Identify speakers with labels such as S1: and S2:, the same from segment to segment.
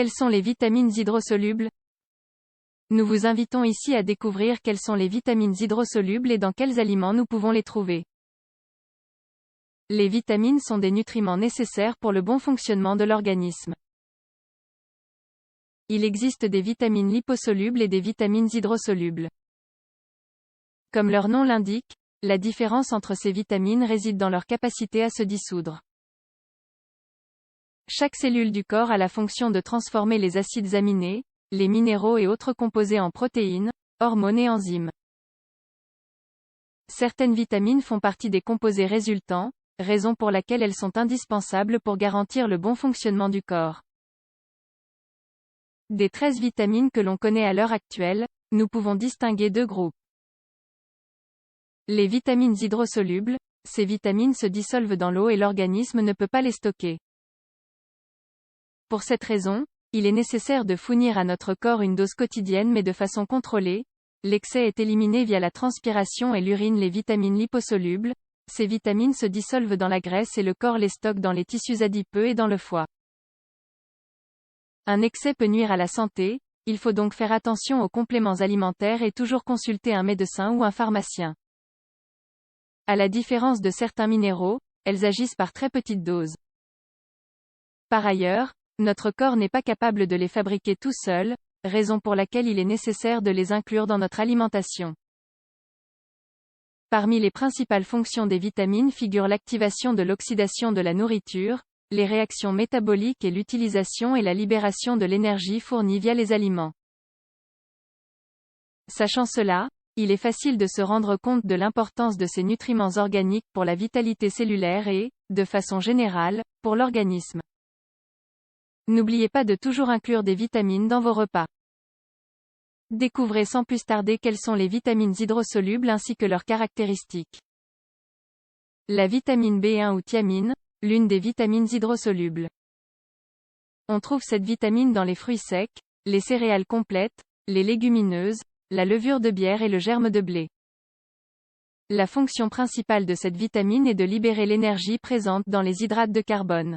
S1: Quelles sont les vitamines hydrosolubles? Nous vous invitons ici à découvrir quelles sont les vitamines hydrosolubles et dans quels aliments nous pouvons les trouver. Les vitamines sont des nutriments nécessaires pour le bon fonctionnement de l'organisme. Il existe des vitamines liposolubles et des vitamines hydrosolubles. Comme leur nom l'indique, la différence entre ces vitamines réside dans leur capacité à se dissoudre. Chaque cellule du corps a la fonction de transformer les acides aminés, les minéraux et autres composés en protéines, hormones et enzymes. Certaines vitamines font partie des composés résultants, raison pour laquelle elles sont indispensables pour garantir le bon fonctionnement du corps. Des 13 vitamines que l'on connaît à l'heure actuelle, nous pouvons distinguer deux groupes. Les vitamines hydrosolubles, ces vitamines se dissolvent dans l'eau et l'organisme ne peut pas les stocker. Pour cette raison, il est nécessaire de fournir à notre corps une dose quotidienne mais de façon contrôlée. L'excès est éliminé via la transpiration et l'urine. Les vitamines liposolubles, ces vitamines se dissolvent dans la graisse et le corps les stocke dans les tissus adipeux et dans le foie. Un excès peut nuire à la santé, il faut donc faire attention aux compléments alimentaires et toujours consulter un médecin ou un pharmacien. À la différence de certains minéraux, elles agissent par très petites doses. Par ailleurs, notre corps n'est pas capable de les fabriquer tout seul, raison pour laquelle il est nécessaire de les inclure dans notre alimentation. Parmi les principales fonctions des vitamines figurent l'activation de l'oxydation de la nourriture, les réactions métaboliques et l'utilisation et la libération de l'énergie fournie via les aliments. Sachant cela, il est facile de se rendre compte de l'importance de ces nutriments organiques pour la vitalité cellulaire et, de façon générale, pour l'organisme. N'oubliez pas de toujours inclure des vitamines dans vos repas. Découvrez sans plus tarder quelles sont les vitamines hydrosolubles ainsi que leurs caractéristiques. La vitamine B1 ou thiamine, l'une des vitamines hydrosolubles. On trouve cette vitamine dans les fruits secs, les céréales complètes, les légumineuses, la levure de bière et le germe de blé. La fonction principale de cette vitamine est de libérer l'énergie présente dans les hydrates de carbone.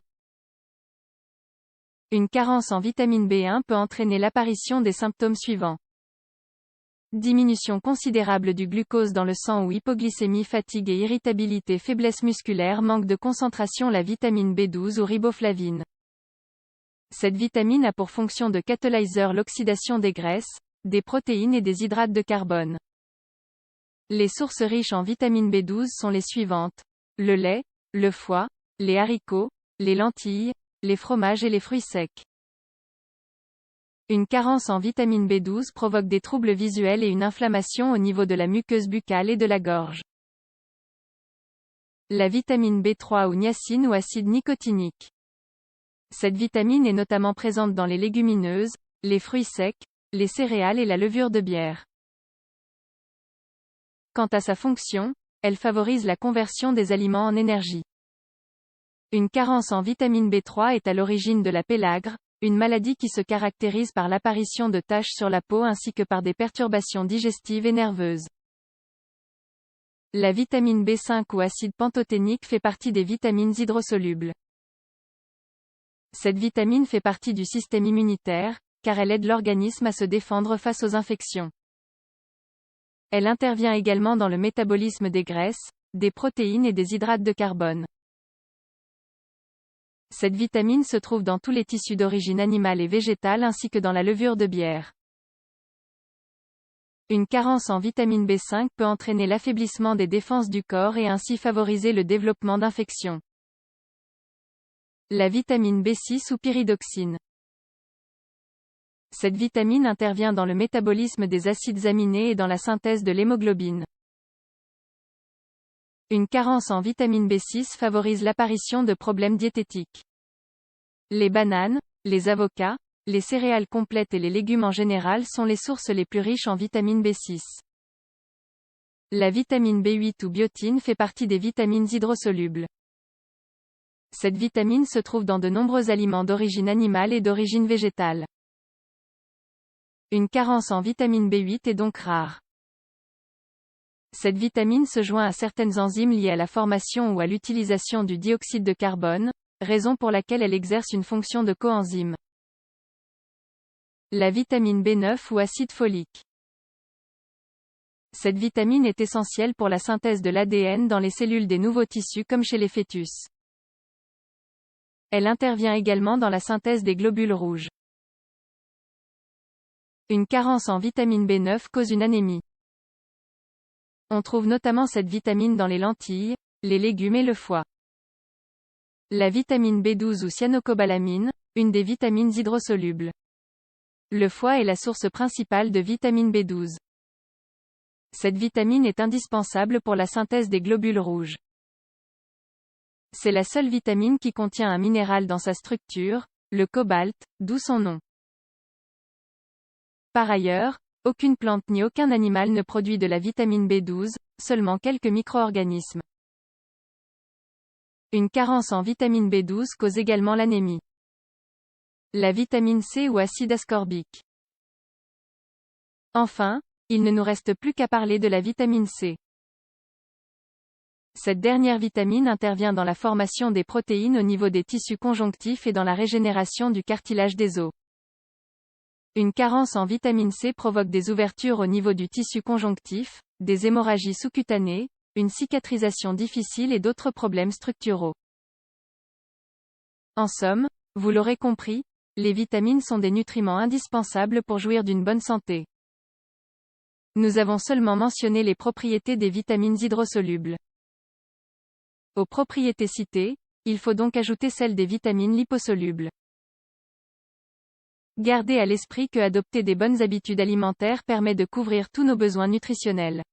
S1: Une carence en vitamine B1 peut entraîner l'apparition des symptômes suivants. Diminution considérable du glucose dans le sang ou hypoglycémie, fatigue et irritabilité, faiblesse musculaire, manque de concentration. La vitamine B12 ou riboflavine. Cette vitamine a pour fonction de catalyseur l'oxydation des graisses, des protéines et des hydrates de carbone. Les sources riches en vitamine B12 sont les suivantes: le lait, le foie, les haricots, les lentilles, les fromages et les fruits secs. Une carence en vitamine B12 provoque des troubles visuels et une inflammation au niveau de la muqueuse buccale et de la gorge. La vitamine B3 ou niacine ou acide nicotinique. Cette vitamine est notamment présente dans les légumineuses, les fruits secs, les céréales et la levure de bière. Quant à sa fonction, elle favorise la conversion des aliments en énergie. Une carence en vitamine B3 est à l'origine de la pélagre, une maladie qui se caractérise par l'apparition de taches sur la peau ainsi que par des perturbations digestives et nerveuses. La vitamine B5 ou acide pantothénique fait partie des vitamines hydrosolubles. Cette vitamine fait partie du système immunitaire, car elle aide l'organisme à se défendre face aux infections. Elle intervient également dans le métabolisme des graisses, des protéines et des hydrates de carbone. Cette vitamine se trouve dans tous les tissus d'origine animale et végétale ainsi que dans la levure de bière. Une carence en vitamine B5 peut entraîner l'affaiblissement des défenses du corps et ainsi favoriser le développement d'infections. La vitamine B6 ou pyridoxine. Cette vitamine intervient dans le métabolisme des acides aminés et dans la synthèse de l'hémoglobine. Une carence en vitamine B6 favorise l'apparition de problèmes diététiques. Les bananes, les avocats, les céréales complètes et les légumes en général sont les sources les plus riches en vitamine B6. La vitamine B8 ou biotine fait partie des vitamines hydrosolubles. Cette vitamine se trouve dans de nombreux aliments d'origine animale et d'origine végétale. Une carence en vitamine B8 est donc rare. Cette vitamine se joint à certaines enzymes liées à la formation ou à l'utilisation du dioxyde de carbone, raison pour laquelle elle exerce une fonction de coenzyme. La vitamine B9 ou acide folique. Cette vitamine est essentielle pour la synthèse de l'ADN dans les cellules des nouveaux tissus comme chez les fœtus. Elle intervient également dans la synthèse des globules rouges. Une carence en vitamine B9 cause une anémie. On trouve notamment cette vitamine dans les lentilles, les légumes et le foie. La vitamine B12 ou cyanocobalamin, une des vitamines hydrosolubles. Le foie est la source principale de vitamine B12. Cette vitamine est indispensable pour la synthèse des globules rouges. C'est la seule vitamine qui contient un minéral dans sa structure, le cobalt, d'où son nom. Par ailleurs, aucune plante ni aucun animal ne produit de la vitamine B12, seulement quelques micro-organismes. Une carence en vitamine B12 cause également l'anémie. La vitamine C ou acide ascorbique. Enfin, il ne nous reste plus qu'à parler de la vitamine C. Cette dernière vitamine intervient dans la formation des protéines au niveau des tissus conjonctifs et dans la régénération du cartilage des os. Une carence en vitamine C provoque des ouvertures au niveau du tissu conjonctif, des hémorragies sous-cutanées, une cicatrisation difficile et d'autres problèmes structuraux. En somme, vous l'aurez compris, les vitamines sont des nutriments indispensables pour jouir d'une bonne santé. Nous avons seulement mentionné les propriétés des vitamines hydrosolubles. Aux propriétés citées, il faut donc ajouter celles des vitamines liposolubles. Gardez à l'esprit que adopter des bonnes habitudes alimentaires permet de couvrir tous nos besoins nutritionnels.